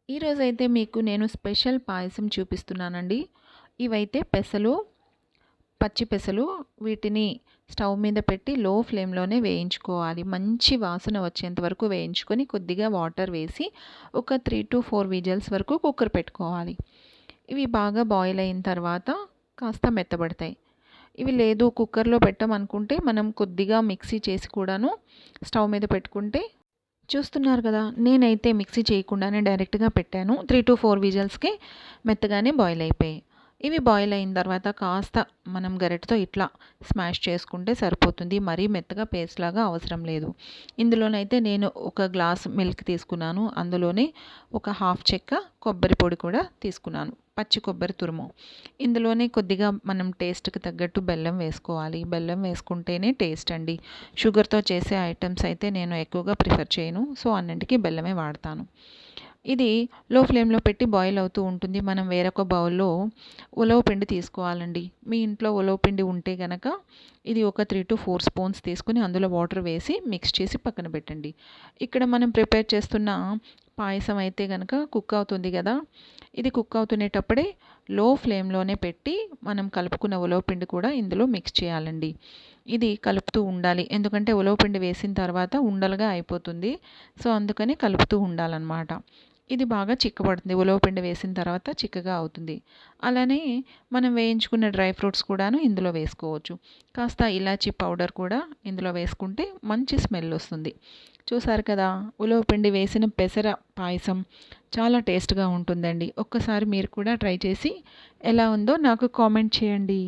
ఈరోజైతే మీకు నేను స్పెషల్ పాయసం చూపిస్తున్నానండి. ఇవైతే పెసలు, పచ్చి పెసలు. వీటిని స్టవ్ మీద పెట్టి లో ఫ్లేమ్‌లోనే వేయించుకోవాలి. మంచి వాసన వచ్చేంత వరకు వేయించుకొని కొద్దిగా వాటర్ వేసి ఒక 3-4 విజిల్స్ వరకు కుక్కర్ పెట్టుకోవాలి. ఇవి బాగా బాయిల్ అయిన తర్వాత కాస్త మెత్తబడతాయి. ఇవి లేదు కుక్కర్‌లో పెట్టమనుకుంటే మనం కొద్దిగా మిక్సీ చేసి కూడాను స్టవ్ మీద పెట్టుకుంటే చూస్తున్నారు కదా! నేనైతే మిక్సీ చేయకుండానే డైరెక్ట్‌గా పెట్టాను. 3-4 విజిల్స్‌కి మెత్తగానే బాయిల్ అయిపోయాయి. ఇవి బాయిల్ అయిన తర్వాత కాస్త మనం గరిటెతో ఇట్లా స్మాష్ చేసుకుంటే సరిపోతుంది. మరీ మెత్తగా పేస్ట్‌లాగా అవసరం లేదు. ఇందులోనైతే నేను ఒక గ్లాస్ మిల్క్ తీసుకున్నాను. అందులోనే ఒక హాఫ్ చెక్క కొబ్బరి పొడి కూడా తీసుకున్నాను. పచ్చి కొబ్బరి తురుము. ఇందులోనే కొద్దిగా మనం టేస్ట్‌కి తగ్గట్టు బెల్లం వేసుకోవాలి. బెల్లం వేసుకుంటేనే టేస్ట్ అండి. షుగర్‌తో చేసే ఐటెమ్స్ అయితే నేను ఎక్కువగా ప్రిఫర్ చేయను. సో, అన్నింటికి బెల్లమే వాడతాను. ఇది లో ఫ్లేమ్‌లో పెట్టి బాయిల్ అవుతూ ఉంటుంది. మనం వేరొక బౌల్‌లో ఉలవ పిండి తీసుకోవాలండి. మీ ఇంట్లో ఉలవ పిండి ఉంటే గనక ఇది ఒక 3-4 స్పూన్స్ తీసుకొని అందులో వాటర్ వేసి మిక్స్ చేసి పక్కన పెట్టండి. ఇక్కడ మనం ప్రిపేర్ చేస్తున్న పాయసం అయితే గనక కుక్ అవుతుంది కదా! ఇది కుక్ అవుతునేటప్పుడే లో ఫ్లేమ్‌లోనే పెట్టి మనం కలుపుకున్న ఉలవ పిండి కూడా ఇందులో మిక్స్ చేయాలండి. ఇది కలుపుతూ ఉండాలి. ఎందుకంటే ఉలవ పిండి వేసిన తర్వాత ఉండలుగా అయిపోతుంది. సో, అందుకని కలుపుతూ ఉండాలనమాట. ఇది బాగా చిక్కబడుతుంది. ఉలవ పిండి వేసిన తర్వాత చిక్కగా అవుతుంది. అలానే మనం వేయించుకున్న డ్రై ఫ్రూట్స్ కూడాను ఇందులో వేసుకోవచ్చు. కాస్త ఇలాచీ పౌడర్ కూడా ఇందులో వేసుకుంటే మంచి స్మెల్ వస్తుంది. చూసారు కదా! ఉలవ పిండి వేసిన పెసర పాయసం చాలా టేస్ట్‌గా ఉంటుందండి. ఒక్కసారి మీరు కూడా ట్రై చేసి ఎలా ఉందో నాకు కామెంట్ చేయండి.